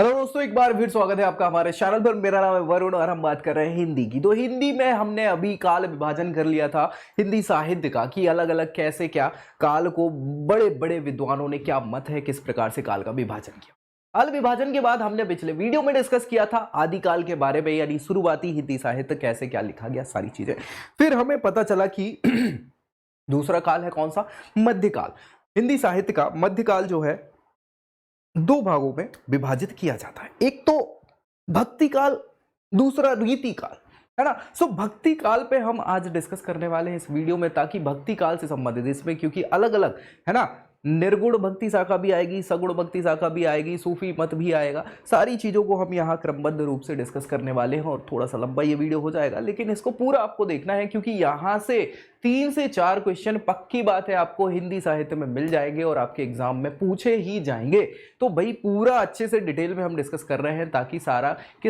Hello दोस्तों, एक बार फिर स्वागत है आपका हमारे चैनल पर। मेरा नाम है वरुण और हम बात कर रहे हैं हिंदी की। तो हिंदी में हमने अभी काल विभाजन कर लिया था हिंदी साहित्य का, कि अलग अलग कैसे क्या काल को बड़े बड़े विद्वानों ने क्या मत है, किस प्रकार से काल का विभाजन किया। काल विभाजन के बाद हमने पिछले वीडियो में डिस्कस किया था आदिकाल के बारे में, यानी शुरुआती हिंदी साहित्य कैसे क्या लिखा गया, सारी चीजें। फिर हमें पता चला कि दूसरा काल है कौन सा, मध्यकाल। हिंदी साहित्य का मध्यकाल जो है दो भागों में विभाजित किया जाता है, एक तो भक्ति काल, दूसरा रीति काल, है ना। सो भक्ति काल पे हम आज डिस्कस करने वाले हैं इस वीडियो में, ताकि भक्ति काल से संबंधित इसमें, क्योंकि अलग अलग है ना, निर्गुण भक्ति शाखा भी आएगी, सगुण भक्ति शाखा भी आएगी, सूफी मत भी आएगा। सारी चीजों को हम यहाँ क्रमबद्ध रूप से डिस्कस करने वाले हैं और थोड़ा सा लंबा ये वीडियो हो जाएगा, लेकिन इसको पूरा आपको देखना है, क्योंकि यहाँ से 3 से 4 क्वेश्चन पक्की बात है आपको हिंदी साहित्य में मिल जाएंगे और आपके एग्जाम में पूछे ही जाएंगे। तो भाई पूरा अच्छे से डिटेल में हम डिस्कस कर रहे हैं, ताकि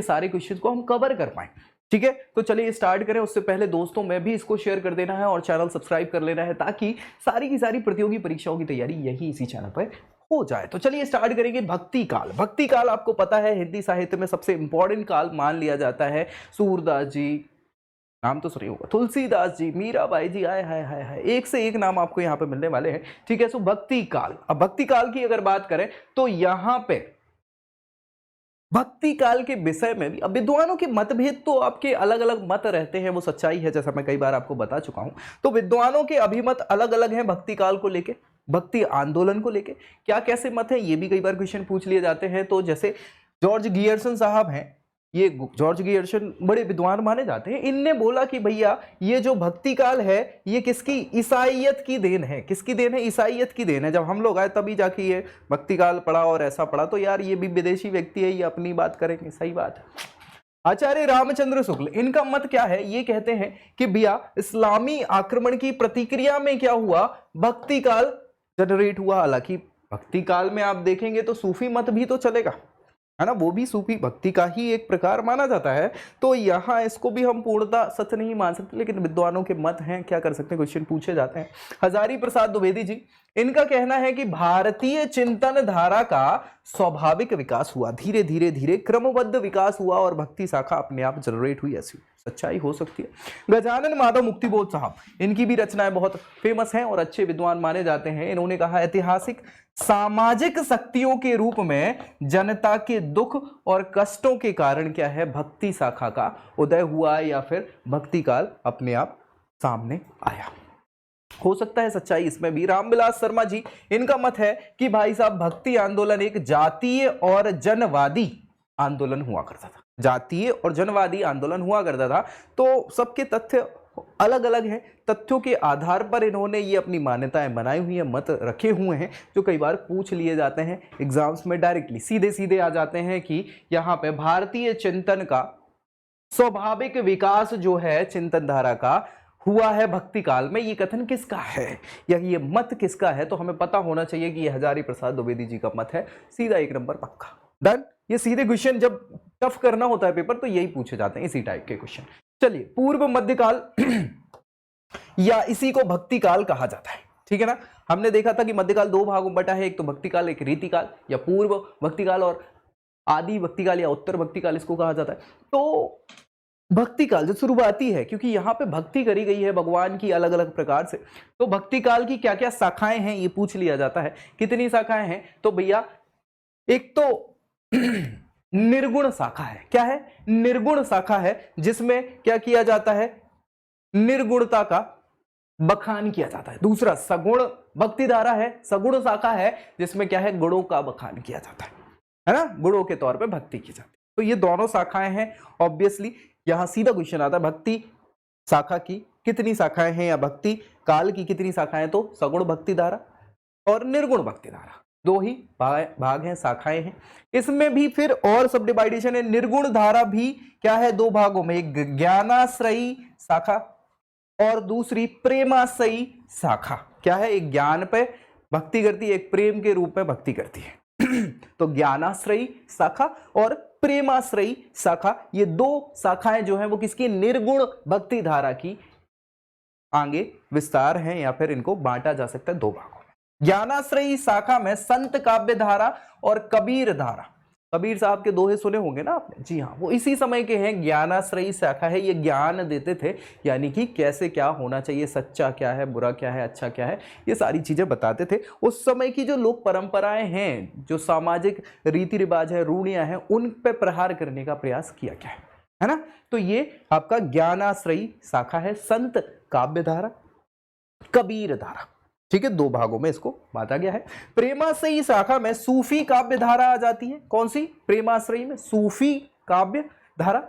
सारे क्वेश्चन को हम कवर कर पाए। ठीक है, तो चलिए स्टार्ट करें। उससे पहले दोस्तों में भी इसको शेयर कर देना है और चैनल सब्सक्राइब कर लेना है, ताकि सारी की सारी प्रतियोगी परीक्षाओं की तैयारी यही इसी चैनल पर हो जाए। तो चलिए स्टार्ट करेंगे। भक्ति काल। भक्ति काल आपको पता है हिंदी साहित्य में सबसे इंपॉर्टेंट काल मान लिया जाता है। सूरदास जी, नाम तो सुनिए होगा, तुलसीदास जी, मीराबाई जी, आए हाय हाय हाय, एक से एक नाम आपको यहाँ पे मिलने वाले हैं। ठीक है, सो भक्ति काल। अब भक्ति काल की अगर बात करें तो यहाँ पे भक्ति काल के विषय में भी अब विद्वानों के मतभेद तो आपके अलग अलग मत रहते हैं, वो सच्चाई है, जैसा मैं कई बार आपको बता चुका हूं। तो विद्वानों के अभिमत अलग अलग हैं भक्ति काल को लेके, भक्ति आंदोलन को लेके क्या कैसे मत है, ये भी कई बार क्वेश्चन पूछ लिए जाते हैं। तो जैसे जॉर्ज गियर्सन साहब हैं, ये जॉर्ज गियर्सन बड़े विद्वान माने जाते हैं। इनने बोला कि भैया ये जो भक्ति काल है ये किसकी, ईसाइयत की देन है। किसकी देन है, ईसाइयत की देन है। जब हम लोग आए तभी जाके ये भक्ति काल पढ़ा और ऐसा पढ़ा, तो यार ये भी विदेशी व्यक्ति है, ये अपनी बात करेंगे, सही बात है। आचार्य रामचंद्र शुक्ल, इनका मत क्या है, ये कहते हैं कि भैया इस्लामी आक्रमण की प्रतिक्रिया में क्या हुआ, भक्ति काल जनरेट हुआ। हालांकि भक्ति काल में आप देखेंगे तो सूफी मत भी तो चलेगा, है ना, वो भी सूफी भक्ति का ही एक प्रकार माना जाता है। तो यहाँ इसको भी हम पूर्णतः सच नहीं मान सकते, लेकिन विद्वानों के मत हैं, क्या कर सकते हैं, क्वेश्चन पूछे जाते हैं। हजारी प्रसाद द्विवेदी जी, इनका कहना है कि भारतीय चिंतन धारा का स्वाभाविक विकास हुआ, धीरे धीरे धीरे क्रमबद्ध विकास हुआ और भक्ति शाखा अपने आप जनरेट हुई। ऐसी सच्चाई हो सकती है। गजानन माधव मुक्तिबोध साहब, इनकी भी रचनाएं बहुत फेमस हैं और अच्छे विद्वान माने जाते हैं। इन्होंने कहा ऐतिहासिक सामाजिक शक्तियों के रूप में जनता के दुख और कष्टों के कारण क्या है, भक्ति शाखा का उदय हुआ, या फिर भक्ति काल अपने आप सामने आया। हो सकता है सच्चाई इसमें भी। रामविलास शर्मा जी, इनका मत है कि भाई साहब भक्ति आंदोलन एक जातीय और जनवादी आंदोलन हुआ करता था। जातीय और जनवादी आंदोलन हुआ करता था। तो सबके तथ्य अलग अलग हैं, तथ्यों के आधार पर इन्होंने ये अपनी मान्यताएं बनाई हुई है, मत रखे हुए हैं, जो कई बार पूछ लिए जाते हैं एग्जाम्स में, डायरेक्टली सीधे सीधे आ जाते हैं कि यहाँ पे भारतीय चिंतन का स्वाभाविक विकास जो है चिंतन धारा का हुआ है भक्ति काल में। ये कथन किसका है या ये मत किसका है, तो हमें पता होना चाहिए कि ये हजारी प्रसाद द्विवेदी जी का मत है। सीधा 1 नंबर पक्का डन। ये सीधे क्वेश्चन जब टफ करना होता है पेपर तो यही पूछे जाते हैं, इसी टाइप के क्वेश्चन। चलिए, पूर्व मध्यकाल या इसी को भक्ति काल कहा जाता है। ठीक है ना, हमने देखा था कि मध्यकाल 2 भागों में बटा है, एक तो भक्ति काल, एक रीति काल या पूर्व भक्ति काल, और आदि भक्ति काल या उत्तर भक्ति काल इसको कहा जाता है। तो भक्ति काल जो शुरुआती है, क्योंकि यहाँ पे भक्ति करी गई है भगवान की अलग अलग प्रकार से, तो भक्ति काल की क्या क्या शाखाएं हैं ये पूछ लिया जाता है। कितनी शाखाएं हैं, तो भैया एक तो निर्गुण शाखा है। क्या है, निर्गुण शाखा है, जिसमें क्या किया जाता है, निर्गुणता का बखान किया जाता है। दूसरा सगुण भक्ति धारा है, सगुण शाखा है, जिसमें क्या है, गुणों का बखान किया जाता है ना, गुणों के तौर पे भक्ति की जाती है। तो ये दोनों शाखाएं हैं। ऑब्वियसली यहां सीधा क्वेश्चन आता है, भक्ति शाखा की कितनी शाखाएं हैं या भक्ति काल की कितनी शाखाएं, तो सगुण भक्ति धारा और निर्गुण भक्ति धारा, 2 ही भाग हैं, शाखाएं हैं। इसमें भी फिर और सब डिवाइडेशन है। निर्गुण धारा भी क्या है, 2 भागों में, एक ज्ञानाश्रयी शाखा और दूसरी प्रेमाश्रयी शाखा। क्या है, एक ज्ञान पे भक्ति करती है, एक प्रेम के रूप में भक्ति करती है। तो ज्ञानाश्रयी शाखा और प्रेमाश्रयी शाखा, ये 2 शाखाएं जो हैं वो किसकी, निर्गुण भक्ति धारा की आगे विस्तार है, या फिर इनको बांटा जा सकता है 2 भागों में। ज्ञानाश्रयी शाखा में संत काव्य धारा और कबीर धारा, कबीर साहब के दोहे सुने होंगे ना आपने, जी हाँ, वो इसी समय के हैं। ज्ञानाश्रयी शाखा है, ये ज्ञान देते थे, यानी कि कैसे क्या होना चाहिए, सच्चा क्या है, बुरा क्या है, अच्छा क्या है, ये सारी चीजें बताते थे। उस समय की जो लोक परंपराएं हैं, जो सामाजिक रीति रिवाज है, रूढ़ियां हैं, उन पे प्रहार करने का प्रयास किया गया है ना। तो ये आपका ज्ञानाश्रयी शाखा है। संत काव्य धारा, कबीर धारा, ठीक है, दो भागों में इसको बांटा गया है। प्रेमाश्रयी शाखा में सूफी काव्य धारा आ जाती है। कौन सी? प्रेमाश्रयी में सूफी काव्य धारा।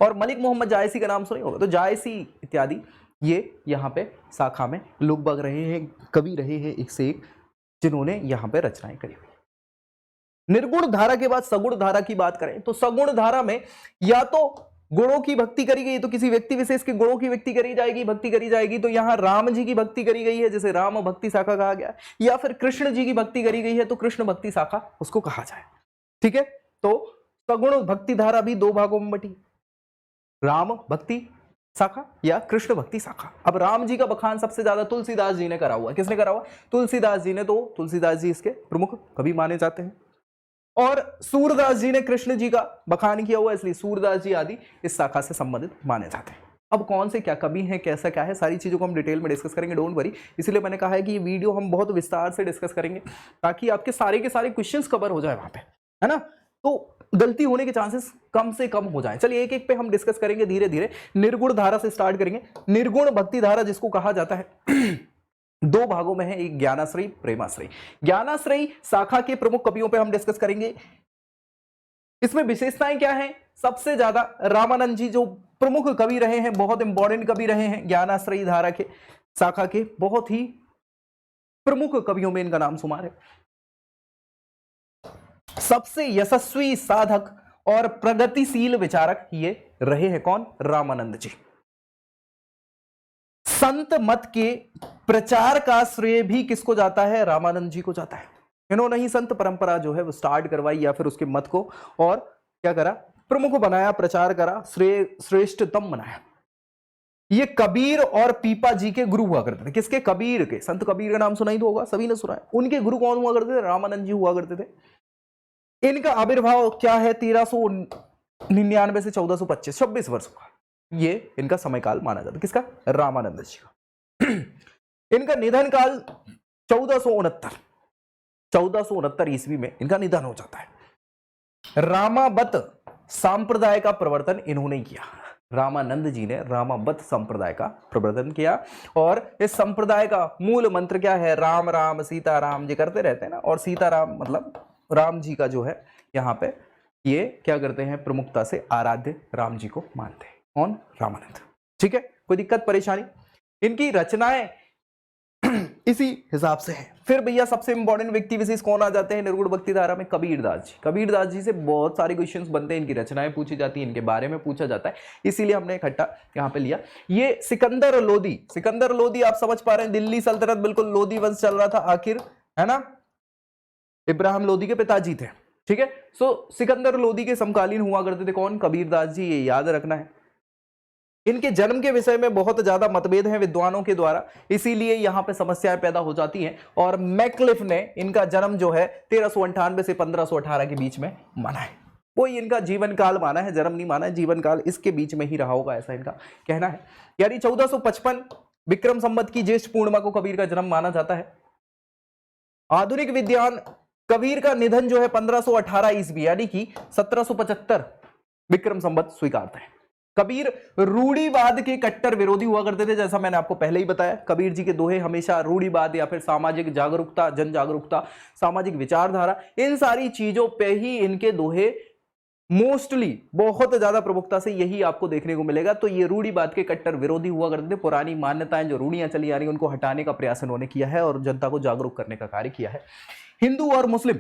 और मलिक मोहम्मद जायसी का नाम सुने होगा, तो जायसी इत्यादि ये यहाँ पे शाखा में लोग बग रहे हैं, कवि रहे हैं एक से एक, जिन्होंने यहाँ पे रचनाएं करी हुई। निर्गुण धारा के बाद सगुण धारा की बात करें तो सगुण धारा में या तो गुणों की भक्ति करी गई, तो किसी व्यक्ति विशेष के गुणों की भक्ति करी जाएगी, तो यहां राम जी की भक्ति करी गई है, जैसे राम भक्ति शाखा कहा गया, या फिर कृष्ण जी की भक्ति करी गई है, तो कृष्ण भक्ति शाखा उसको कहा जाए। ठीक है, तो सगुण भक्ति धारा भी दो भागों में बटी, राम भक्ति शाखा या कृष्ण भक्ति शाखा। अब राम जी का बखान सबसे ज्यादा तुलसीदास जी ने करा हुआ। किसने करा हुआ? तुलसीदास जी ने। तो तुलसीदास जी इसके प्रमुख कवि माने जाते हैं। और सूरदास जी ने कृष्ण जी का बखान किया हुआ, इसलिए सूरदास जी आदि इस शाखा से संबंधित माने जाते हैं। अब कौन से क्या कवि हैं, कैसा क्या है, सारी चीजों को हम डिटेल में डिस्कस करेंगे, डोंट वरी। इसलिए मैंने कहा है कि ये वीडियो हम बहुत विस्तार से डिस्कस करेंगे, ताकि आपके सारे के सारे क्वेश्चंस कवर हो जाए वहां पे, है ना। तो गलती होने के चांसेस कम से कम हो जाए। चलिए एक एक पे हम डिस्कस करेंगे धीरे धीरे। निर्गुण धारा से स्टार्ट करेंगे। निर्गुण भक्ति धारा जिसको कहा जाता है दो भागों में है, एक ज्ञानाश्रयी, प्रेमाश्रयी। ज्ञानाश्रयी शाखा के प्रमुख कवियों पे हम डिस्कस करेंगे। इसमें विशेषताएं क्या हैं? सबसे ज्यादा रामानंद जी जो प्रमुख कवि रहे हैं, बहुत इंपॉर्टेंट कवि रहे हैं, ज्ञानाश्रयी धारा के शाखा के बहुत ही प्रमुख कवियों में इनका नाम शुमार है। सबसे यशस्वी साधक और प्रगतिशील विचारक ये रहे हैं। कौन? रामानंद जी। संत मत के प्रचार का श्रेय भी किसको जाता है? रामानंद जी को जाता है। इन्होंने ही संत परंपरा जो है वो स्टार्ट करवाई, या फिर उसके मत को और क्या करा? प्रमुख बनाया, प्रचार करा, श्रेष्ठतम बनाया। ये कबीर और पीपा जी के गुरु हुआ करते थे। किसके? कबीर के। संत कबीर का नाम सुना ही तो होगा, सभी ने सुना है। उनके गुरु कौन हुआ करते थे? रामानंद जी हुआ करते थे। इनका आविर्भाव क्या है? 1399 से 1425, 26 वर्ष का ये इनका समयकाल माना जाता है। किसका? रामानंद जी का। इनका निधन काल 1469 ईस्वी में इनका निधन हो जाता है। रामावत संप्रदाय का प्रवर्तन इन्होंने किया। रामानंद जी ने रामावत संप्रदाय का प्रवर्तन किया, और इस संप्रदाय का मूल मंत्र क्या है? राम राम सीता राम जी करते रहते हैं ना, और सीता राम मतलब राम जी का जो है यहाँ पे ये क्या करते हैं? प्रमुखता से आराध्य राम जी को मानते हैं। कौन? रामानंद। ठीक है, कोई दिक्कत परेशानी? इनकी रचनाएं इसी हिसाब से है। फिर भैया सबसे इंपॉर्टेंट व्यक्ति विशेष कौन आ जाते हैं निर्गुण भक्ति धारा में? कबीरदास जी। कबीरदास जी से बहुत सारे क्वेश्चंस बनते हैं, इनकी रचनाएं पूछी जाती है, इनके बारे में पूछा जाता है, इसीलिए हमने इकट्ठा यहाँ पे लिया। ये सिकंदर लोदी, सिकंदर लोदी आप समझ पा रहे हैं, दिल्ली सल्तनत बिल्कुल लोदी वंश चल रहा था आखिर, है ना। इब्राहिम लोदी के पिताजी थे। ठीक है, सो सिकंदर लोदी के समकालीन हुआ करते थे। कौन? कबीरदास जी। ये याद रखना है। इनके जन्म के विषय में बहुत ज्यादा मतभेद हैं विद्वानों के द्वारा, इसीलिए यहां पे समस्याएं पैदा हो जाती हैं। और मैक्लिफ ने इनका जन्म जो है 1398 से 1518 के बीच में माना है। कोई इनका जीवन काल माना है, जन्म नहीं माना है, जीवन काल इसके बीच में ही रहा होगा, ऐसा इनका कहना है। यानी 1455 विक्रम संवत की ज्येष्ठ पूर्णिमा को कबीर का जन्म माना जाता है। आधुनिक विद्वान कबीर का निधन जो है 1518 ईस्वी यानी कि 1775 विक्रम संवत स्वीकारते हैं। कबीर रूढ़िवाद के कट्टर विरोधी हुआ करते थे, जैसा मैंने आपको पहले ही बताया। कबीर जी के दोहे हमेशा रूढ़िवाद या फिर सामाजिक जागरूकता, जन जागरूकता, सामाजिक विचारधारा, इन सारी चीजों पे ही इनके दोहे मोस्टली बहुत ज्यादा प्रमुखता से यही आपको देखने को मिलेगा। तो ये रूढ़िवाद के कट्टर विरोधी हुआ करते थे। पुरानी मान्यताएं जो रूढ़ियां चली आ रही उनको हटाने का प्रयास इन्होंने किया है और जनता को जागरूक करने का कार्य किया है। हिंदू और मुस्लिम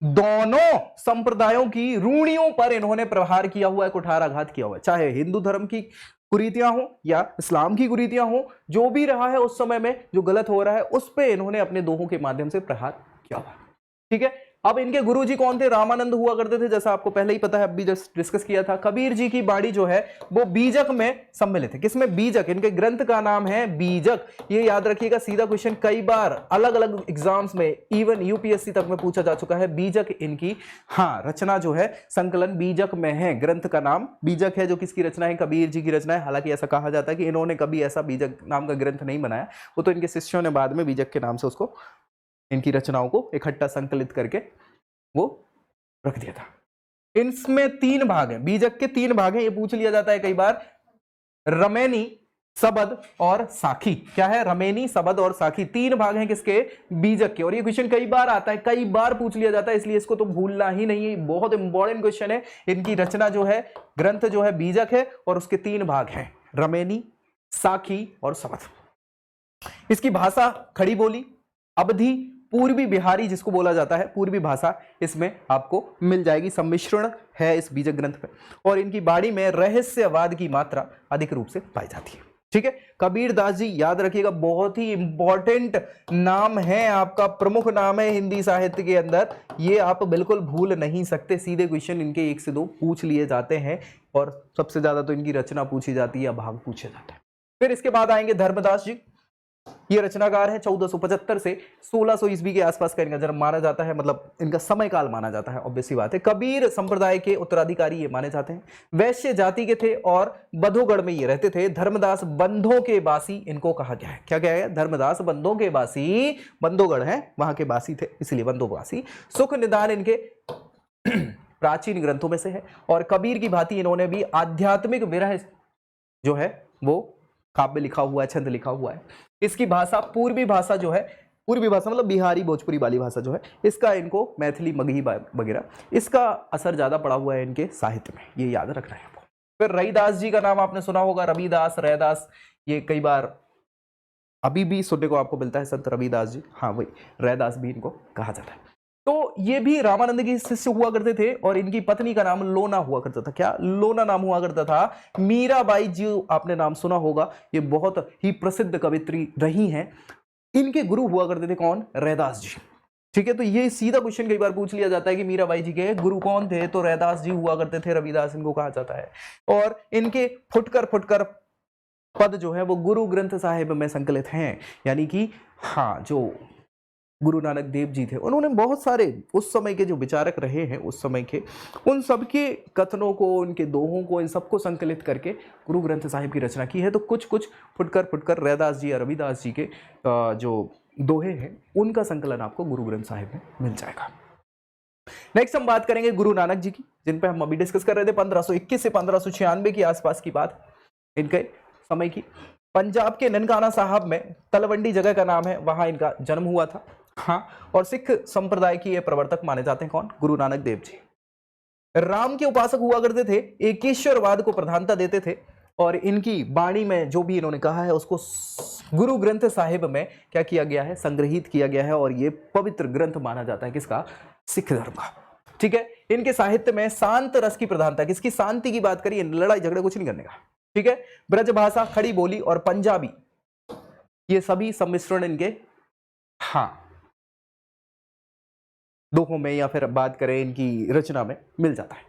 दोनों संप्रदायों की रूढ़ियों पर इन्होंने प्रहार किया हुआ है, कुठाराघात किया हुआ है। चाहे हिंदू धर्म की कुरीतियां हो या इस्लाम की कुरीतियां हो, जो भी रहा है उस समय में जो गलत हो रहा है उस पे इन्होंने अपने दोहों के माध्यम से प्रहार किया हुआ। ठीक है, अब इनके गुरुजी कौन थे? रामानंद हुआ करते थे, जैसा आपको पहले ही पता है, अभी जस्ट डिस्कस किया था। कबीर जी की बाणी जो है वो बीजक में सम्मिलित है। किसमें? बीजक। इनके ग्रंथ का नाम है बीजक। ये याद रखिएगा, सीधा क्वेश्चन कई बार अलग अलग एग्जाम्स में, इवन यूपीएससी तक में पूछा जा चुका है। बीजक इनकी रचना जो है, संकलन बीजक में है। ग्रंथ का नाम बीजक है, जो किसकी रचना है? कबीर जी की रचना है। हालांकि ऐसा कहा जाता है कि इन्होंने कभी ऐसा बीजक नाम का ग्रंथ नहीं बनाया, वो तो इनके शिष्यों ने बाद में बीजक के नाम से उसको, इनकी रचनाओं को इकट्ठा संकलित करके वो रख दिया था। इसमें 3 भाग हैं, बीजक के 3 भाग हैं। ये पूछ लिया जाता है कई बार, रमेनी, सबद और साखी। क्या है? रमेनी, सबद और साखी 3 भाग हैं किसके? बीजक के। और ये क्वेश्चन कई बार आता है, कई बार पूछ लिया जाता है, इसलिए इसको तो भूलना ही नहीं है, बहुत इंपॉर्टेंट क्वेश्चन है। इनकी रचना जो है, ग्रंथ जो है बीजक है और उसके 3 भाग हैं, रमेनी, साखी और सबद। इसकी भाषा खड़ी बोली, अवधी, पूर्वी बिहारी जिसको बोला जाता है, पूर्वी भाषा इसमें आपको मिल जाएगी। सम्मिश्रण है इस बीजक ग्रंथ में। और इनकी बाणी में रहस्यवाद की मात्रा अधिक रूप से पाई जाती है। ठीक है, कबीर दास जी याद रखिएगा, बहुत ही इंपॉर्टेंट नाम है आपका, प्रमुख नाम है हिंदी साहित्य के अंदर। ये आप बिल्कुल भूल नहीं सकते। सीधे क्वेश्चन इनके 1 से 2 पूछ लिए जाते हैं और सबसे ज्यादा तो इनकी रचना पूछी जाती है या भाग पूछे जाते हैं। फिर इसके बाद आएंगे धर्मदास जी। ये रचनाकार है, 1475 से 1600 ईस्वी के आसपास का इनका जन्म माना जाता है, मतलब इनका समय काल माना जाता है। ऑब्वियस सी बात है, कबीर संप्रदाय के उत्तराधिकारी ये माने जाते हैं। वैश्य जाति के थे और बधोगढ़ में ये रहते थे। धर्मदास बंधों के बासी इनको कहा गया है। क्या क्या है? धर्मदास बंधों के बासी, बंधोगढ़ है वहां के बासी थे, इसलिए बंधोबासी। सुख निदान इनके प्राचीन ग्रंथों में से है। और कबीर की भांति इन्होंने भी आध्यात्मिक विरह जो है वो काव्य लिखा हुआ है, छंद लिखा हुआ है। इसकी भाषा पूर्वी भाषा जो है, पूर्वी भाषा मतलब बिहारी भोजपुरी वाली भाषा जो है, इसका इनको मैथिली, मगही वगैरह, इसका असर ज्यादा पड़ा हुआ है इनके साहित्य में, ये याद रखना है। फिर रविदास जी का नाम आपने सुना होगा, रविदास, रैदास, ये कई बार अभी भी सुनने को आपको मिलता है, संत रविदास जी, हाँ वही रैदास भी इनको कहा जाता है। तो ये भी रामानंद के शिष्य हुआ करते थे और इनकी पत्नी का नाम लोना हुआ करता था। क्या? लोना नाम हुआ करता था। मीराबाई जी आपने नाम सुना होगा, ये बहुत ही प्रसिद्ध कवित्री रही हैं। इनके गुरु हुआ करते थे कौन? रैदास जी। ठीक है, तो ये सीधा क्वेश्चन कई बार पूछ लिया जाता है कि मीराबाई जी के गुरु कौन थे? तो रैदास जी हुआ करते थे, रविदास इनको कहा जाता है। और इनके फुटकर फुटकर पद जो है वो गुरु ग्रंथ साहिब में संकलित हैं। यानी कि जो गुरु नानक देव जी थे, उन्होंने बहुत सारे उस समय के जो विचारक रहे हैं, उस समय के, उन सबके कथनों को, उनके दोहों को, इन सबको संकलित करके गुरु ग्रंथ साहिब की रचना की है। तो कुछ कुछ फुटकर फुटकर रैदास जी या रविदास जी के जो दोहे हैं, उनका संकलन आपको गुरु ग्रंथ साहिब में मिल जाएगा। नेक्स्ट हम बात करेंगे गुरु नानक जी की, जिन पे हम अभी डिस्कस कर रहे थे। 1521 से 1596 के आसपास की बात इनके समय की। पंजाब के ननकाना साहब में, तलवंडी जगह का नाम है, वहां इनका जन्म हुआ था। और सिख संप्रदाय की ये प्रवर्तक माने जाते हैं कौन? गुरु नानक देव जी। राम के उपासक हुआ करते थे, एकेश्वरवाद को प्रधानता देते थे। और इनकी वाणी में जो भी इन्होंने कहा है उसको गुरु ग्रंथ साहिब में क्या किया गया है? संग्रहित किया गया है। और ये पवित्र ग्रंथ माना जाता है किसका? सिख धर्म का। ठीक है, इनके साहित्य में शांत रस की प्रधानता, किसकी? शांति की बात करिए, लड़ाई झगड़े कुछ नहीं करने का। ठीक है, ब्रज भाषा, खड़ी बोली और पंजाबी, ये सभी सम्मिश्रण इनके दोहों में या फिर बात करें इनकी रचना में मिल जाता है।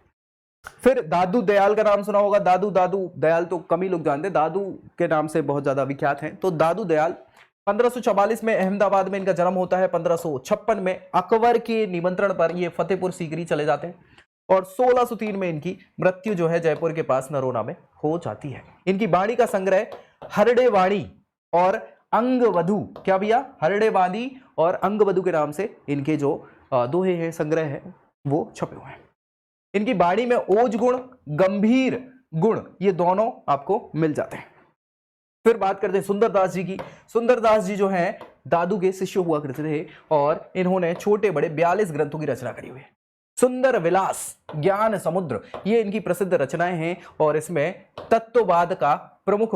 फिर दादू दयाल का नाम सुना होगा। दादू दयाल तो कम ही लोग जानते हैं, दादू के नाम से बहुत ज्यादा विख्यात हैं। तो दादू दयाल 1544 में अहमदाबाद में इनका जन्म होता है। 1556 में अकबर के निमंत्रण पर ये फतेहपुर सीकरी चले जाते हैं। और 1603 में इनकी मृत्यु जो है जयपुर के पास नरोना में हो जाती है। इनकी वाणी का संग्रह हरडे वाणी और अंगवधु, क्या भैया? हरडे वाणी और अंगवधु के नाम से इनके जो दोहे हैं, संग्रह है, वो छपे हुए हैं। इनकी वाणी में ओज गुण, गंभीर गुण, ये दोनों आपको मिल जाते हैं। फिर बात करते हैं सुंदरदास जी की। सुंदरदास जी जो हैं दादू के शिष्य हुआ करते थे और इन्होंने छोटे बड़े 42 ग्रंथों की रचना करी हुई है। सुंदर विलास, ज्ञान समुद्र, ये इनकी प्रसिद्ध रचनाएं हैं। और इसमें तत्ववाद का प्रमुख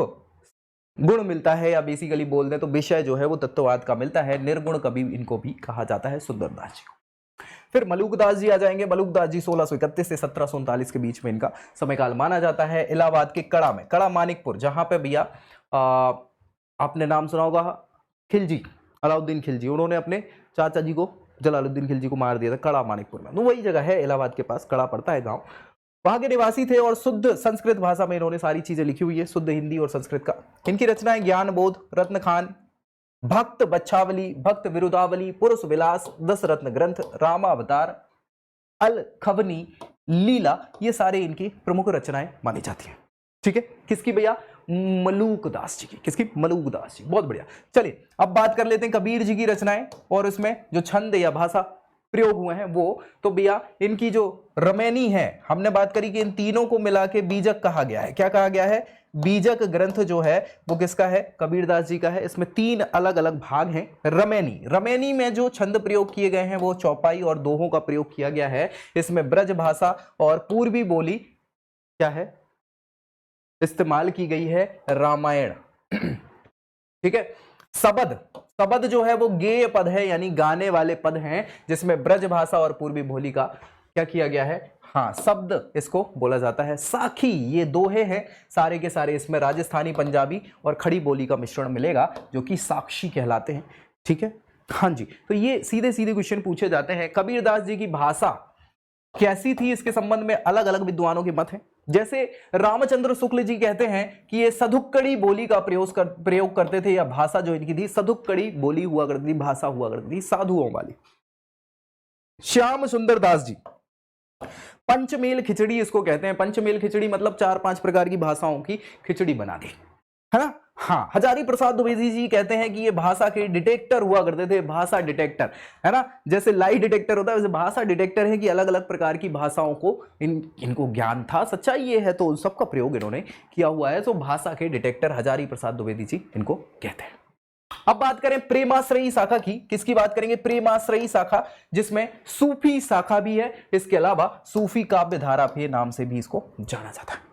गुण मिलता है, या बेसिकली बोल दें तो विषय जो है वो तत्ववाद का मिलता है। निर्गुण कवि इनको भी कहा जाता है सुंदरदास जी को। फिर मलुकदास जी आ जाएंगे। मलुकदास जी 1631 से 1739 के बीच में इनका समयकाल माना जाता है। इलाहाबाद के कड़ा में, कड़ा मानिकपुर, जहां पे भैया आपने नाम सुना होगा खिलजी, अलाउद्दीन खिलजी, उन्होंने अपने चाचा जी को जलालुद्दीन खिलजी को मार दिया था कड़ा मानिकपुर में, तो वही जगह है इलाहाबाद के पास, कड़ा पड़ता है गांव। वहां के निवासी थे और शुद्ध संस्कृत भाषा में इन्होंने सारी चीजें लिखी हुई है, शुद्ध हिंदी और संस्कृत का। इनकी रचनाएं ज्ञान बोध, रत्न खान, भक्त बच्छावली, भक्त विरुदावली, पुरुष विलास, 10 रत्न ग्रंथ, रामावतार, अल खवनी, लीला, ये सारे इनकी प्रमुख रचनाएं मानी जाती हैं। ठीक है, किसकी भैया? मलूकदास जी की। किसकी? मलूकदास जी। बहुत बढ़िया। चलिए अब बात कर लेते हैं कबीर जी की रचनाएं और उसमें जो छंद या भाषा प्रयोग हुए हैं वो। तो भैया इनकी जो रमैनी है, हमने बात करी कि इन तीनों को मिला के बीजक कहा गया है। क्या कहा गया है? बीजक ग्रंथ जो है वो किसका है? कबीरदास जी का है। इसमें 3 अलग अलग भाग हैं। रमैनी, रमैनी में जो छंद प्रयोग किए गए हैं वो चौपाई और दोहों का प्रयोग किया गया है। इसमें ब्रज भाषा और पूर्वी बोली क्या है? इस्तेमाल की गई है, रामायण। ठीक है। सबद, सबद जो है वो गेय पद है, यानी गाने वाले पद हैं, जिसमें ब्रज भाषा और पूर्वी बोली का क्या किया गया है? हाँ, शब्द इसको बोला जाता है। साखी, ये दोहे हैं सारे के सारे, इसमें राजस्थानी, पंजाबी और खड़ी बोली का मिश्रण मिलेगा जो कि साक्षी कहलाते हैं। ठीक है, हाँ जी। तो ये सीधे सीधे क्वेश्चन पूछे जाते हैं। कबीरदास जी की भाषा कैसी थी, इसके संबंध में अलग अलग विद्वानों के मत हैं। जैसे रामचंद्र शुक्ल जी कहते हैं कि ये सधुक्कड़ी बोली का प्रयोग करते थे, या भाषा जो इनकी थी सधुक्कड़ी बोली हुआ करती थी, भाषा हुआ करती थी साधुओं वाली। श्याम सुंदर दास जी पंचमेल खिचड़ी इसको कहते हैं। पंचमेल खिचड़ी मतलब 4-5 प्रकार की भाषाओं की खिचड़ी बना दी, है ना। हाँ, हजारी प्रसाद द्विवेदी जी कहते हैं कि ये भाषा के डिटेक्टर हुआ करते थे, भाषा डिटेक्टर, है ना। जैसे लाई डिटेक्टर होता है वैसे भाषा डिटेक्टर है कि अलग अलग प्रकार की भाषाओं को इनको ज्ञान था। सच्चाई ये है तो सबका प्रयोग इन्होंने किया हुआ है। तो भाषा के डिटेक्टर हजारी प्रसाद द्विवेदी जी इनको कहते हैं। अब बात करें प्रेमाश्रयी शाखा की। किसकी बात करेंगे? प्रेमाश्रयी शाखा, जिसमें सूफी शाखा भी है। इसके अलावा सूफी काव्य धारा के नाम से भी इसको जाना जाता है।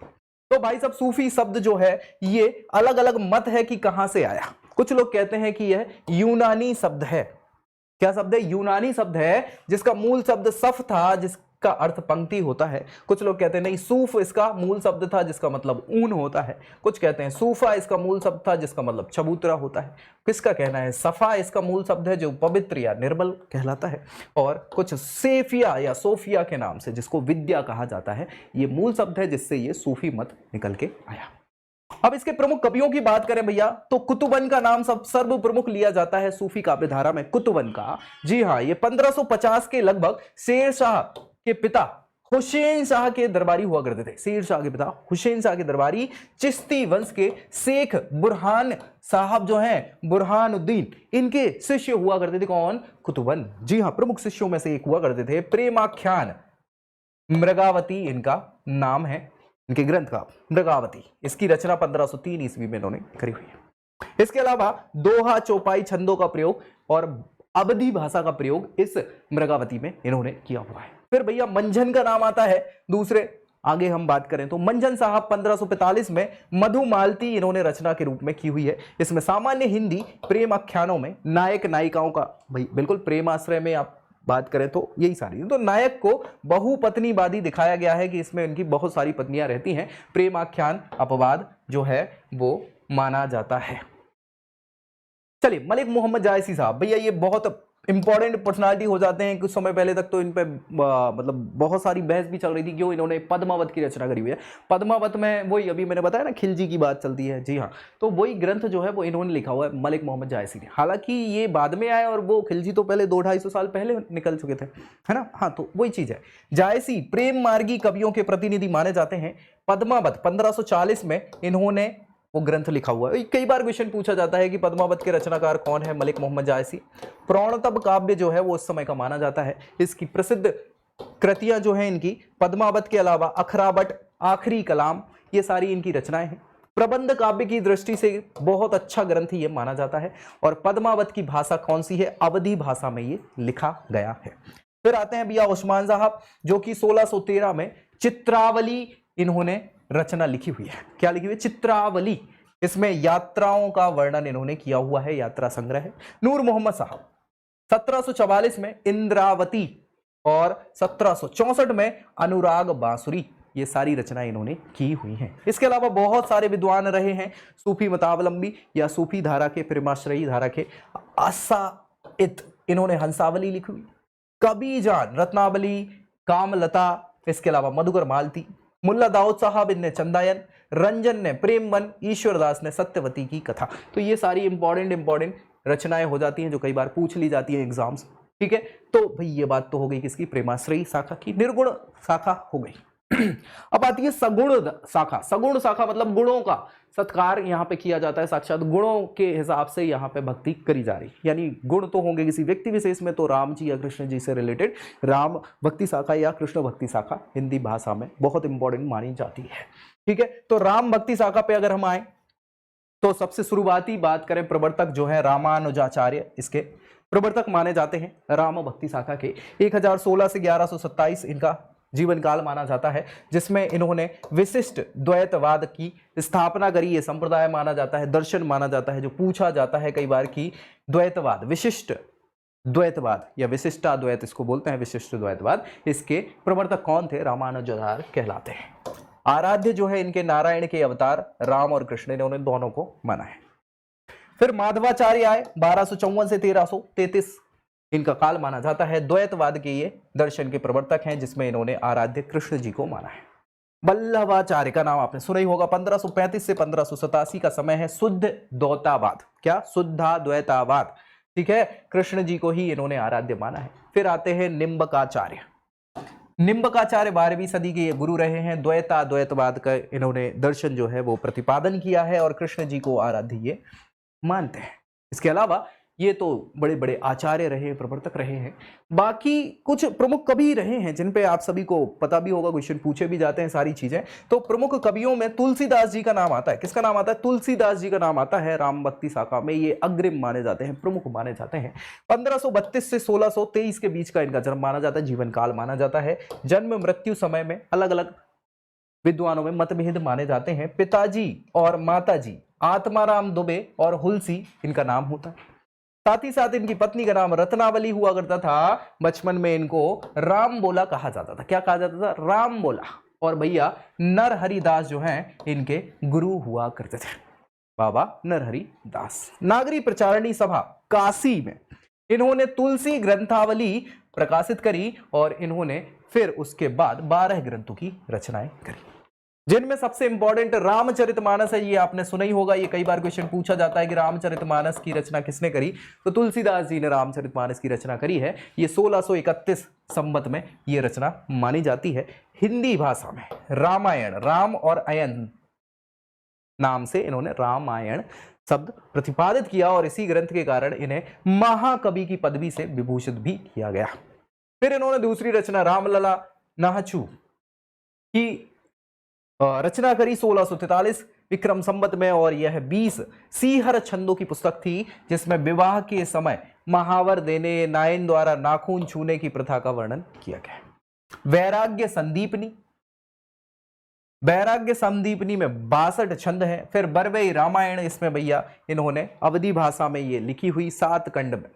तो भाई साहब, सूफी शब्द जो है ये अलग अलग मत है कि कहां से आया। कुछ लोग कहते हैं कि यह यूनानी शब्द है। क्या शब्द है? यूनानी शब्द है, जिसका मूल शब्द सफ था, जिसका अर्थ पंक्ति होता है। कुछ लोग कहते हैं नहीं, सूफ इसका मूल शब्द था, जिसका मतलब ऊन होता है। कुछ कहते हैं सूफा इसका मूल शब्द था, जिसका मतलब चबूतरा होता है। किसका कहना है? सफा इसका मूल शब्द है, जो पवित्र या निर्मल कहलाता है। और कुछ सेफिया या सोफिया के नाम से, जिसको विद्या कहा जाता है, ये मूल शब्द है, जिससे ये सूफी मत निकल के आया। अब इसके प्रमुख कवियों की बात करें भैया, तो कुतुबन का नाम सब सर्व प्रमुख लिया जाता है सूफी काव्य धारा में। कुतुबन का, जी हाँ, ये 1550 के लगभग शेर शाह के पिता हुसैन शाह के दरबारी हुआ करते थे। शेर शाह के पिता हुसैन शाह के दरबारी चिश्ती वंश के शेख बुरहान साहब जो हैं, बुरहानुद्दीन, इनके शिष्य हुआ करते थे। कौन? कुतुबन। जी हाँ, प्रमुख शिष्यों में से एक हुआ करते थे। प्रेमाख्यान मृगावती इनका नाम है, इनके ग्रंथ का मृगावती। इसकी रचना 1503 ईस्वी में इन्होंने करी हुई है। इसके अलावा दोहा, चौपाई, छंदों का प्रयोग और अवधी भाषा का प्रयोग इस मृगावती में इन्होंने किया हुआ है। फिर भैया मंझन का नाम आता है दूसरे। आगे हम बात करें तो मंझन साहब 1545 में मधुमालती इन्होंने रचना के रूप में की हुई है। इसमें सामान्य हिंदी प्रेम आख्यानों में नायक नायिकाओं का, भाई बिल्कुल प्रेमाश्रय में आप बात करें तो यही सारी, तो नायक को बहुपत्नीवादी दिखाया गया है कि इसमें उनकी बहुत सारी पत्नियां रहती हैं। प्रेमाख्यान अपवाद जो है वो माना जाता है। चलिए, मलिक मोहम्मद जायसी साहब, भैया ये बहुत इंपॉर्टेंट पर्सनालिटी हो जाते हैं। कुछ समय पहले तक तो इन पे मतलब बहुत सारी बहस भी चल रही थी, क्यों इन्होंने पद्मावत की रचना करी हुई है। पद्मावत में वही अभी मैंने बताया ना, खिलजी की बात चलती है। जी हाँ, तो वही ग्रंथ जो है वो इन्होंने लिखा हुआ है, मलिक मोहम्मद जायसी ने। हालांकि ये बाद में आए और वो खिलजी तो पहले 200-250 साल पहले निकल चुके थे, है ना। हाँ, तो वही चीज है। जायसी प्रेम मार्गी कवियों के प्रतिनिधि माने जाते हैं। पद्मावत 1540 में इन्होंने वो ग्रंथ लिखा हुआ है। कई बार क्वेश्चन पूछा जाता है कि पद्मावत के रचनाकार कौन है? मलिक मोहम्मद जायसी। प्रणतब काव्य जो है वो उस समय का माना जाता है। इसकी प्रसिद्ध कृतियां जो हैं इनकी, पद्मावत के अलावा अखरावट, आखिरी कलाम, ये सारी इनकी रचनाएं हैं। प्रबंध काव्य की दृष्टि से बहुत अच्छा ग्रंथ ये माना जाता है। और पद्मावत की भाषा कौन सी है? अवधी भाषा में ये लिखा गया है। फिर आते हैं भैया उस्मान साहब, जो कि 1613 में चित्रावली इन्होंने रचना लिखी हुई है। क्या लिखी हुई है? चित्रावली। इसमें यात्राओं का वर्णन इन्होंने किया हुआ है, यात्रा संग्रह है। नूर मोहम्मद साहब 1744 में इंद्रावती और 1764 में अनुराग बांसुरी, ये सारी रचनाएं इन्होंने की हुई हैं। इसके अलावा बहुत सारे विद्वान रहे हैं सूफी मतावलंबी या सूफी धारा के, प्रेमाश्रयी धारा के। आसाइत इन्होंने हंसावली लिखी हुई। कबीजान, रत्नावली, कामलता, इसके अलावा मधुकर मालती, मुल्ला दाऊद साहब इनने चंदायन, रंजन ने प्रेमवन, ईश्वरदास ने सत्यवती की कथा। तो ये सारी इंपॉर्टेंट रचनाएं हो जाती हैं जो कई बार पूछ ली जाती हैं एग्जाम्स। ठीक है, तो भाई ये बात तो हो गई किसकी, प्रेमाश्रयी शाखा की। निर्गुण शाखा हो गई। अब आती है सगुण शाखा। सगुण शाखा मतलब गुणों का सत्कार यहाँ पे किया जाता है, साक्षात गुणों के हिसाब से यहाँ पे भक्ति करी जा रही, यानी गुण तो होंगे किसी व्यक्ति विशेष में, तो राम जी या कृष्ण जी से रिलेटेड राम भक्ति शाखा या कृष्ण भक्ति शाखा हिंदी भाषा में बहुत इंपॉर्टेंट मानी जाती है। ठीक है, तो राम भक्ति शाखा पे अगर हम आए तो सबसे शुरुआती बात करें, प्रवर्तक जो है रामानुजाचार्य इसके प्रवर्तक माने जाते हैं राम भक्ति शाखा के। 1016 से 1127 इनका जीवन काल माना जाता है, जिसमें इन्होंने विशिष्ट द्वैतवाद की स्थापना करी। ये संप्रदाय माना जाता है, दर्शन माना जाता है, जो पूछा जाता है कई बार कि द्वैतवाद, विशिष्ट द्वैतवाद या विशिष्टाद्वैत इसको बोलते हैं, विशिष्ट द्वैतवाद, इसके प्रवर्तक कौन थे, रामानुजाचार्य कहलाते हैं। आराध्य जो है इनके नारायण के अवतार राम और कृष्ण ने उन्हें दोनों को माना है। फिर माधवाचार्य आए 1254 से 1333 इनका काल माना जाता है। द्वैतवाद के ये दर्शन के प्रवर्तक हैं, जिसमें इन्होंने आराध्य कृष्ण जी को माना है। वल्लभाचार्य का नाम आपने सुना ही होगा। 1535 से 1587 का समय है। शुद्ध द्वैतवाद, क्या शुद्धाद्वैतवाद, ठीक है, कृष्ण जी को ही इन्होंने आराध्य माना है। फिर आते हैं निम्बकाचार्य। निम्बकाचार्य 12वीं सदी के ये गुरु रहे हैं। द्वैतवाद का इन्होंने दर्शन जो है वो प्रतिपादन किया है और कृष्ण जी को आराध्य ये मानते हैं। इसके अलावा ये तो बड़े बड़े आचार्य रहे, प्रवर्तक रहे हैं। बाकी कुछ प्रमुख कवि रहे हैं जिन पे आप सभी को पता भी होगा, क्वेश्चन पूछे भी जाते हैं सारी चीजें। तो प्रमुख कवियों में तुलसीदास जी का नाम आता है। किसका नाम आता है? तुलसीदास जी का नाम आता है। राम भक्ति शाखा में ये अग्रिम माने जाते हैं, प्रमुख माने जाते हैं। 1532 से 1623 के बीच का इनका जन्म माना जाता है, जीवन काल माना जाता है। जन्म मृत्यु समय में अलग अलग विद्वानों में मतभेद माने जाते हैं। पिताजी और माताजी आत्माराम दुबे और हुलसी इनका नाम होता है। साथ ही साथ इनकी पत्नी का नाम रत्नावली हुआ करता था। बचपन में इनको राम बोला कहा जाता था। क्या कहा जाता था? राम बोला। और भैया नरहरि दास जो हैं इनके गुरु हुआ करते थे, बाबा नरहरि दास। नागरी प्रचारणी सभा काशी में इन्होंने तुलसी ग्रंथावली प्रकाशित करी और इन्होंने फिर उसके बाद 12 ग्रंथों की रचनाएं करी, जिनमें सबसे इंपॉर्टेंट रामचरितमानस है। ये आपने सुना ही होगा, ये कई बार क्वेश्चन पूछा जाता है कि रामचरितमानस की रचना किसने करी, तो तुलसीदास जी ने रामचरितमानस की रचना करी है। ये 1631 संवत में ये रचना मानी जाती है। हिंदी भाषा में रामायण, राम और अयन नाम से इन्होंने रामायण शब्द प्रतिपादित किया और इसी ग्रंथ के कारण इन्हें महाकवि की पदवी से विभूषित भी किया गया। फिर इन्होंने दूसरी रचना रामलला नाहचू की रचना करी 1643 विक्रम संवत में, और यह 20 सीहर छंदों की पुस्तक थी, जिसमें विवाह के समय महावर देने, नायन द्वारा नाखून छूने की प्रथा का वर्णन किया गया। वैराग्य संदीपनी में 62 छंद हैं। फिर बरवई रामायण, इसमें भैया इन्होंने अवधी भाषा में ये लिखी हुई 7 खंड में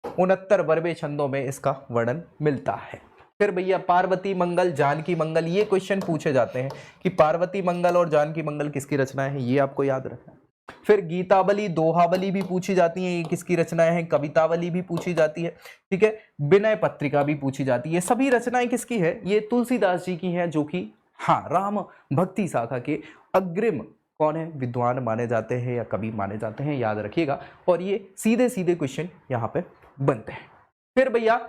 69 बरवे छंदों में इसका वर्णन मिलता है। फिर भैया पार्वती मंगल, जानकी मंगल, ये क्वेश्चन पूछे जाते हैं कि पार्वती मंगल और जानकी मंगल किसकी रचनाएं हैं, ये आपको याद रखना है। फिर गीतावली, दोहावली भी पूछी जाती है, ये किसकी रचनाएं हैं। कवितावली भी पूछी जाती है, ठीक है। विनय पत्रिका भी पूछी जाती है। सभी रचनाएं किसकी है? ये तुलसीदास जी की हैं, जो कि हाँ राम भक्ति शाखा के अग्रिम कौन है, विद्वान माने जाते हैं या कवि माने जाते हैं, याद रखिएगा। और ये सीधे सीधे क्वेश्चन यहाँ पे बनते हैं। फिर भैया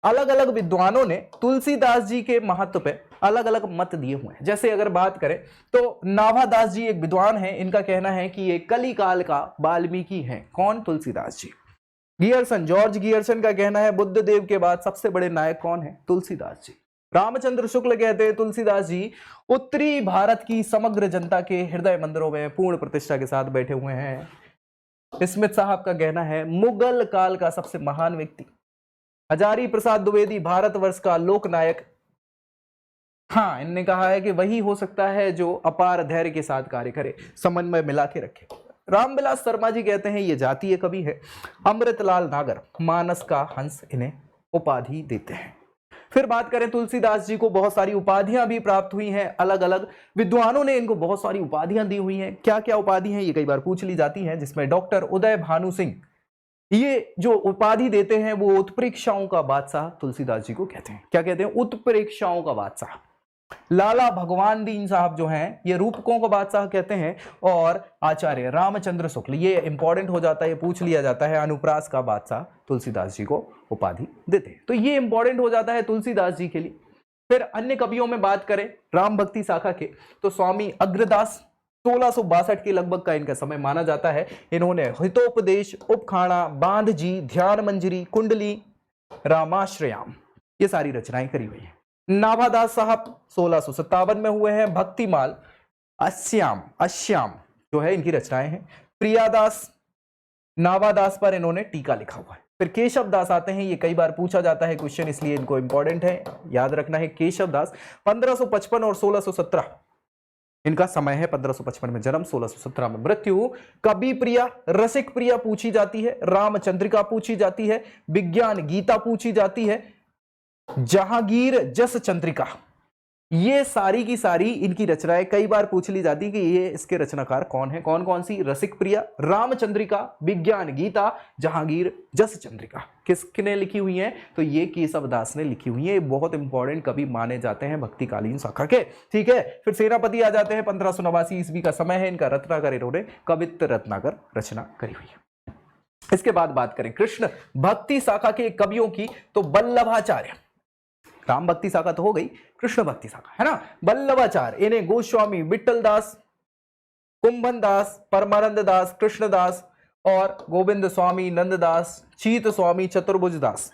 अलग अलग विद्वानों ने तुलसीदास जी के महत्व पे अलग अलग मत दिए हुए हैं। जैसे अगर बात करें तो नाभादास जी एक विद्वान हैं, इनका कहना है कि ये कली काल का वाल्मीकि हैं। कौन? Tulsidas ji. Gierson, George Gierson का कहना है बुद्ध देव के बाद सबसे बड़े नायक कौन है? तुलसीदास जी। रामचंद्र शुक्ल कहते हैं तुलसीदास जी उत्तरी भारत की समग्र जनता के हृदय मंदिरों में पूर्ण प्रतिष्ठा के साथ बैठे हुए हैं। स्मिथ साहब का कहना है मुगल काल का सबसे महान व्यक्ति। हजारी प्रसाद द्विवेदी भारतवर्ष का लोकनायक, हाँ इनने कहा है कि वही हो सकता है जो अपार धैर्य के साथ कार्य करे, समन्वय मिला के रखे। रामविलास शर्मा जी कहते हैं ये जातीय कवि है। अमृतलाल नागर मानस का हंस इन्हें उपाधि देते हैं। फिर बात करें तुलसीदास जी को बहुत सारी उपाधियां भी प्राप्त हुई हैं। अलग अलग विद्वानों ने इनको बहुत सारी उपाधियां दी हुई हैं। क्या क्या उपाधि हैं ये कई बार पूछ ली जाती हैं, जिसमें डॉक्टर उदय भानु सिंह ये जो उपाधि देते हैं वो उत्प्रेक्षाओं का बादशाह तुलसीदास जी को कहते हैं। क्या कहते हैं? उत्प्रेक्षाओं का बादशाह। लाला भगवान दीन साहब जो हैं ये रूपकों को बादशाह कहते हैं, और आचार्य रामचंद्र शुक्ल, ये इंपॉर्टेंट हो जाता है, ये पूछ लिया जाता है, अनुप्रास का बादशाह तुलसीदास जी को उपाधि देते हैं। तो ये इंपॉर्टेंट हो जाता है तुलसीदास जी के लिए। फिर अन्य कवियों में बात करें राम भक्ति शाखा के, तो स्वामी अग्रदास 1662 के लगभग का इनका समय माना जाता है। इन्होंने हितोपदेश, उपखाड़ा, बांध जी, ध्यान मंजरी, कुंडली, रामाश्रयाम, ये सारी रचनाएं करी हुई है। नाभादास साहब 1657 में हुए हैं। भक्तिमाल, अश्याम जो है इनकी रचनाएं हैं। प्रियादास, नाभादास पर इन्होंने टीका लिखा हुआ है। फिर केशव दास आते हैं, ये कई बार पूछा जाता है क्वेश्चन, इसलिए इनको इंपॉर्टेंट है, याद रखना है। केशव दास 1555 और 1617 इनका समय है। 1555 में जन्म, 1617 में मृत्यु। कवि प्रिया, रसिक प्रिया पूछी जाती है, रामचंद्रिका पूछी जाती है, विज्ञान गीता पूछी जाती है, जहांगीर जस चंद्रिका, ये सारी की सारी इनकी रचनाएं कई बार पूछ ली जाती कि ये इसके रचनाकार कौन है। कौन कौन सी? रसिक प्रिया, रामचंद्रिका, विज्ञान गीता, जहांगीर जस चंद्रिका किसने लिखी हुई है? तो ये केशव दास ने लिखी हुई है। बहुत इंपॉर्टेंट कवि माने जाते हैं भक्तिकालीन शाखा के। ठीक है, फिर सेनापति आ जाते हैं। 1589 ईस्वी का समय है इनका। रत्नाकर, इन्होंने कवित्त रत्नाकर रचना करी हुई है। इसके बाद बात करें कृष्ण भक्ति शाखा के कवियों की, तो वल्लभाचार्य, राम भक्ति शाखा तो हो गई, कृष्ण भक्ति शाखा है ना। वल्लभाचार्य, इन्हें गोस्वामी विट्ठल दास, कुंभन दास, परमानंद दास, कृष्णदास और गोविंद स्वामी नंददास, चीत स्वामी चतुर्भुज दास,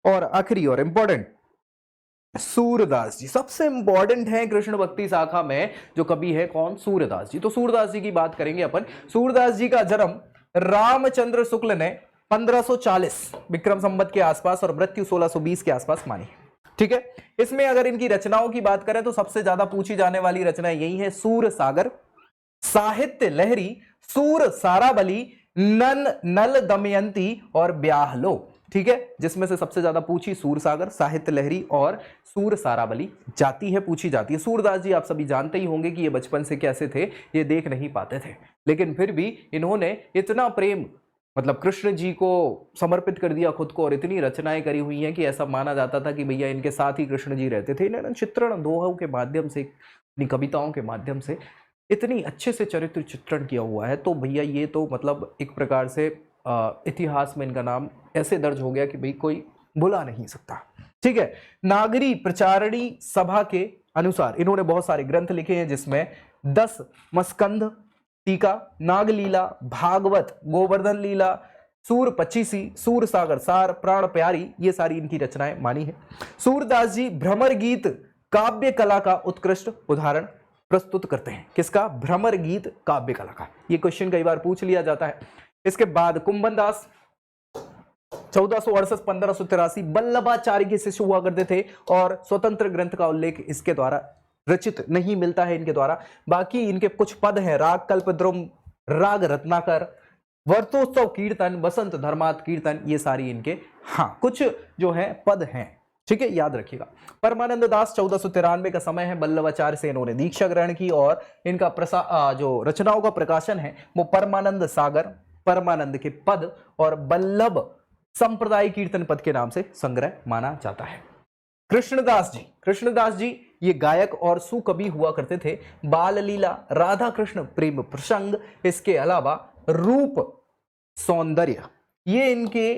और आखिरी और इंपॉर्टेंट सूरदास जी। सबसे इंपॉर्टेंट है कृष्ण भक्ति शाखा में जो कवि है, कौन? सूरदास जी। तो सूरदास जी की बात करेंगे अपन। सूरदास जी का जन्म रामचंद्र शुक्ल ने 1540 विक्रम संवत के आसपास और मृत्यु 1620 के आसपास मानी। ठीक है, इसमें अगर इनकी रचनाओं की बात करें तो सबसे ज्यादा पूछी जाने वाली रचना यही है, सूर सागर, साहित्य लहरी, सूर साराबली, नल दमयंती और ब्याह लो। ठीक है, जिसमें से सबसे ज्यादा पूछी सूर सागर, साहित्य लहरी और सूर साराबली जाती है, पूछी जाती है। सूरदास जी आप सभी जानते ही होंगे कि ये बचपन से कैसे थे, ये देख नहीं पाते थे, लेकिन फिर भी इन्होंने इतना प्रेम मतलब कृष्ण जी को समर्पित कर दिया खुद को, और इतनी रचनाएं करी हुई हैं कि ऐसा माना जाता था कि भैया इनके साथ ही कृष्ण जी रहते थे। इन्होंने चित्रण दोहों के माध्यम से, अपनी कविताओं के माध्यम से इतनी अच्छे से चरित्र चित्रण किया हुआ है। तो भैया ये तो मतलब एक प्रकार से इतिहास में इनका नाम ऐसे दर्ज हो गया कि भाई कोई भुला नहीं सकता। ठीक है, नागरी प्रचारणी सभा के अनुसार इन्होंने बहुत सारे ग्रंथ लिखे हैं, जिसमें 10 मस्कंध, टीका, नागलीला, भागवत, गोवर्धन लीला, सूर पचीसी, सूर सागर सार, प्राण प्यारी, ये सारी इनकी रचनाएं मानी है। सूरदास जी भ्रमर गीत काव्य कला का उत्कृष्ट उदाहरण प्रस्तुत करते हैं। किसका? भ्रमर गीत काव्य कला का। ये क्वेश्चन कई बार पूछ लिया जाता है। इसके बाद कुंभन दास 1468-1583 वल्लभाचार्य के शिष्य हुआ करते थे, और स्वतंत्र ग्रंथ का उल्लेख इसके द्वारा रचित नहीं मिलता है इनके द्वारा। बाकी इनके कुछ पद हैं, राग कल्पद्रुम, राग रत्नाकर, वर्तोत्सव कीर्तन, बसंत धर्मात कीर्तन, ये सारी इनके कुछ जो है पद हैं। ठीक है, याद रखिएगा। परमानंद दास 1493 का समय है। वल्लभाचार्य से इन्होंने दीक्षा ग्रहण की, और इनका जो रचनाओं का प्रकाशन है वो परमानंद सागर, परमानंद के पद और वल्लभ संप्रदाय कीर्तन पद के नाम से संग्रह माना जाता है। कृष्णदास जी ये गायक और सुकवि हुआ करते थे। बाल लीला, राधा कृष्ण प्रेम प्रसंग, इसके अलावा रूप सौंदर्य, ये इनके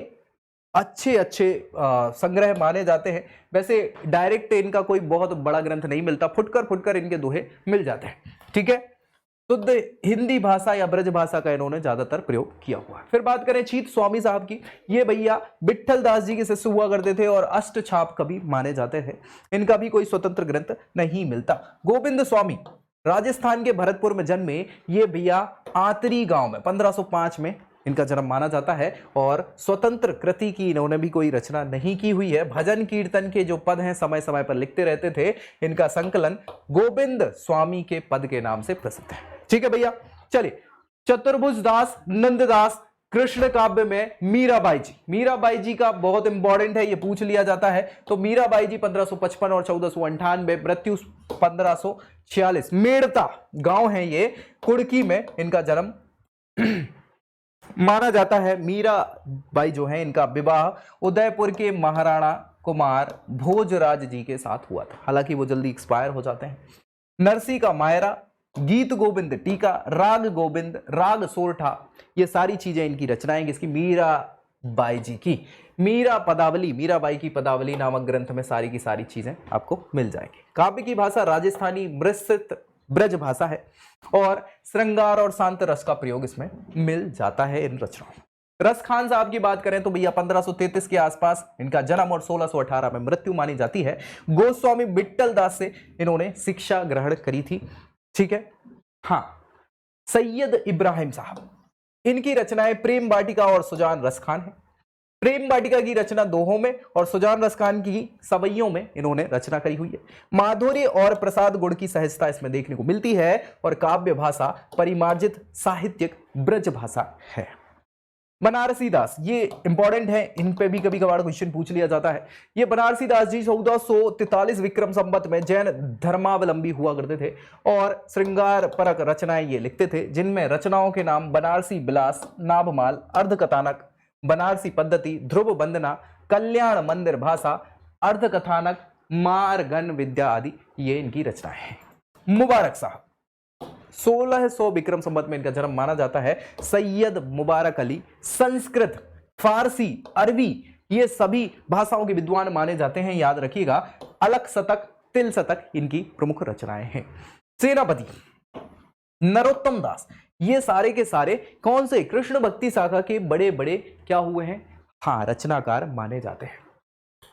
अच्छे संग्रह माने जाते हैं। वैसे डायरेक्ट इनका कोई बहुत बड़ा ग्रंथ नहीं मिलता, फुटकर इनके दोहे मिल जाते हैं। ठीक है, शुद्ध हिंदी भाषा या ब्रज भाषा का इन्होंने ज्यादातर प्रयोग किया हुआ है। फिर बात करें चीत स्वामी साहब की, ये भैया विट्ठल दास जी के शिष्य हुआ करते थे और अष्ट छाप कवि माने जाते थे। इनका भी कोई स्वतंत्र ग्रंथ नहीं मिलता। गोविंद स्वामी राजस्थान के भरतपुर में जन्मे, ये भैया आतरी गांव में 1505 में इनका जन्म माना जाता है, और स्वतंत्र कृति की इन्होंने भी कोई रचना नहीं की हुई है। भजन कीर्तन के जो पद हैं समय समय पर लिखते रहते थे। इनका संकलन गोविंद स्वामी के पद के नाम से प्रसिद्ध है। ठीक है भैया, चलिए। चतुर्भुज दास, नंददास, कृष्ण काव्य में मीराबाई जी का बहुत इंपॉर्टेंट है, ये पूछ लिया जाता है। तो मीराबाई जी 1555 और 1498, मृत्यु 1546। मेड़ता गांव है ये, कुड़की में इनका जन्म माना जाता है मीराबाई जो है इनका विवाह उदयपुर के महाराणा कुमार भोजराज जी के साथ हुआ था, हालांकि वो जल्दी एक्सपायर हो जाते हैं। नरसी का मायरा, गीत गोविंद टीका, राग गोविंद, राग सोरठा, ये सारी चीजें इनकी रचनाएं किसकी? मीराबाई जी की। मीरा पदावली, मीराबाई की पदावली नामक ग्रंथ में सारी की सारी चीजें आपको मिल जाएंगी। काव्य की भाषा राजस्थानी विस्तृत ब्रज भाषा है और श्रृंगार और शांत रस का प्रयोग इसमें मिल जाता है इन रचनाओं। रस खान साहब की बात करें तो भैया 1533 के आसपास इनका जन्म और 1618 में मृत्यु मानी जाती है। गोस्वामी विट्ठल दास से इन्होंने शिक्षा ग्रहण करी थी। ठीक है, हाँ। सैयद इब्राहिम साहब, इनकी रचनाएं प्रेम वाटिका और सुजान रस खान है। प्रेम वाटिका की रचना दोहों में और सुजान रस खान की सवैयों में इन्होंने रचना करी हुई है। माधुर्य और प्रसाद गुण की सहजता इसमें देखने को मिलती है और काव्य भाषा परिमार्जित साहित्यिक ब्रज भाषा है। बनारसी दास, ये इंपॉर्टेंट है, इन पे भी कभी कभार क्वेश्चन पूछ लिया जाता है। ये बनारसी दास जी 1443 विक्रम संवत में जैन धर्मावलंबी हुआ करते थे और श्रृंगार परक रचनाएं ये लिखते थे, जिनमें रचनाओं के नाम बनारसी विलास, नाभमाल, अर्धकथानक, बनारसी पद्धति, ध्रुव वंदना, कल्याण मंदिर भाषा, अर्धकथानक, मारगन विद्या आदि ये इनकी रचनाएं हैं। मुबारक साहब, 1600 विक्रम संवत में इनका जन्म माना जाता है। सैयद मुबारक अली संस्कृत, फारसी, अरबी ये सभी भाषाओं के विद्वान माने जाते हैं, याद रखिएगा। अलक शतक, तिल शतक इनकी प्रमुख रचनाएं हैं। सेनापति नरोत्तम दास, ये सारे के सारे कौन से? कृष्ण भक्ति शाखा के बड़े बड़े क्या हुए हैं? हाँ, रचनाकार माने जाते हैं।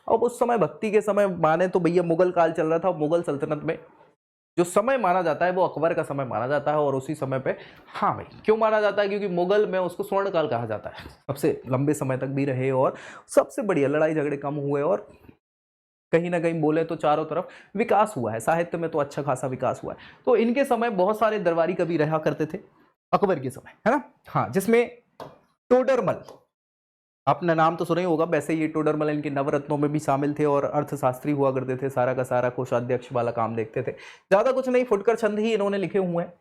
अब उस समय भक्ति के समय माने तो भैया मुगल काल चल रहा था। मुगल सल्तनत में जो समय माना जाता है वो अकबर का समय माना जाता है और उसी समय पे, हाँ भाई, क्यों माना जाता है? क्योंकि मुगल में उसको स्वर्ण काल कहा जाता है, सबसे लंबे समय तक भी रहे और सबसे बढ़िया लड़ाई झगड़े कम हुए और कहीं ना कहीं बोले तो चारों तरफ विकास हुआ है। साहित्य में तो अच्छा खासा विकास हुआ है। तो इनके समय बहुत सारे दरबारी कवि रहा करते थे अकबर के समय, है ना। हाँ, जिसमें टोडरमल, आपने नाम तो सुना ही होगा। वैसे ये टोडरमल इनके नवरत्नों में भी शामिल थे और अर्थशास्त्री हुआ करते थे, सारा का सारा कोषाध्यक्ष वाला काम देखते थे। ज्यादा कुछ नहीं, फुटकर छंद ही इन्होंने लिखे हुए हैं।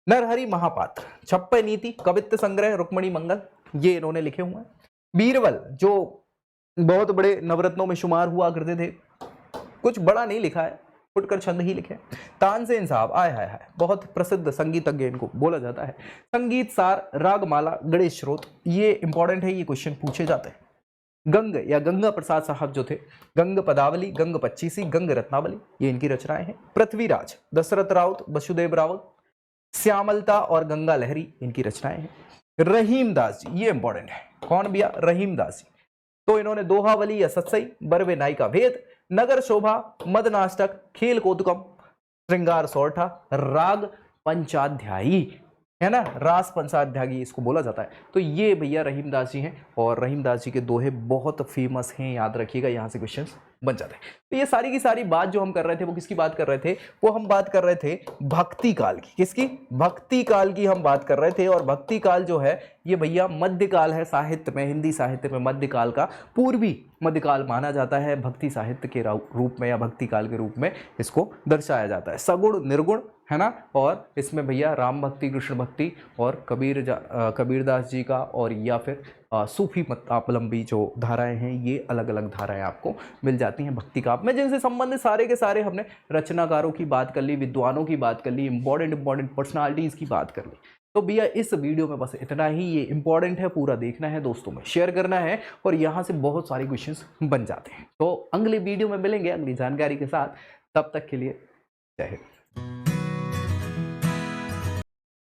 नरहरि महापात्र, छप्पय नीति, कवित्व संग्रह, रुक्मणी मंगल ये इन्होंने लिखे हुए हैं। बीरबल जो बहुत बड़े नवरत्नों में शुमार हुआ करते थे, कुछ बड़ा नहीं लिखा है, फुटकर छंद ही लिखे। तानसेन साहब, आय हाय हाय, बहुत प्रसिद्ध संगीतज्ञ इनको बोला जाता है। संगीत सार, रागमाला, गणेश स्रोत ये इंपॉर्टेंट है, ये क्वेश्चन पूछे जाते हैं। गंग या गंगा प्रसाद साहब जो थे, गंग पदावली, गंग पच्चीसी, गंग रत्नावली ये इनकी रचनाएं हैं। पृथ्वीराज, दशरथ राउत, वसुदेव रावत, श्यामलता और गंगा लहरी इनकी रचनाएं हैं। रहीमदास जी, ये इंपॉर्टेंट है। कौन भैया? रहीमदास जी। तो इन्होंने दोहावली या सत्सई, बरवे नाई का भेद, नगर शोभा, मदनाष्टक, खेल कौतुकम, श्रृंगार सोरठा, राग पंचाध्यायी, है ना, रास पंचाध्यायी इसको बोला जाता है। तो ये भैया रहीमदास जी हैं और रहीमदास जी के दोहे बहुत फेमस हैं, याद रखिएगा, यहाँ से क्वेश्चंस बन जाते हैं। तो ये सारी की सारी बात जो हम कर रहे थे वो किसकी बात कर रहे थे? वो हम बात कर रहे थे भक्ति काल की। किसकी? भक्ति काल की हम बात कर रहे थे। और भक्ति काल जो है ये भैया मध्यकाल है। साहित्य में, हिंदी साहित्य में मध्यकाल का पूर्वी मध्यकाल माना जाता है। भक्ति साहित्य के रूप में या भक्ति काल के रूप में इसको दर्शाया जाता है। सगुण निर्गुण, है ना, और इसमें भैया राम भक्ति, कृष्ण भक्ति और कबीरदास जी का और या फिर सूफी मतावलंबी जो धाराएं हैं, ये अलग अलग धाराएं आपको मिल जाती हैं भक्ति काव्य में, जिनसे संबंधित सारे के सारे हमने रचनाकारों की बात कर ली, विद्वानों की बात कर ली, इंपॉर्टेंट पर्सनालिटीज़ की बात कर ली। तो भैया इस वीडियो में बस इतना ही। ये इंपॉर्टेंट है, पूरा देखना है, दोस्तों में शेयर करना है और यहाँ से बहुत सारे क्वेश्चंस बन जाते हैं। तो अगली वीडियो में मिलेंगे अगली जानकारी के साथ, तब तक के लिए जय हिंद।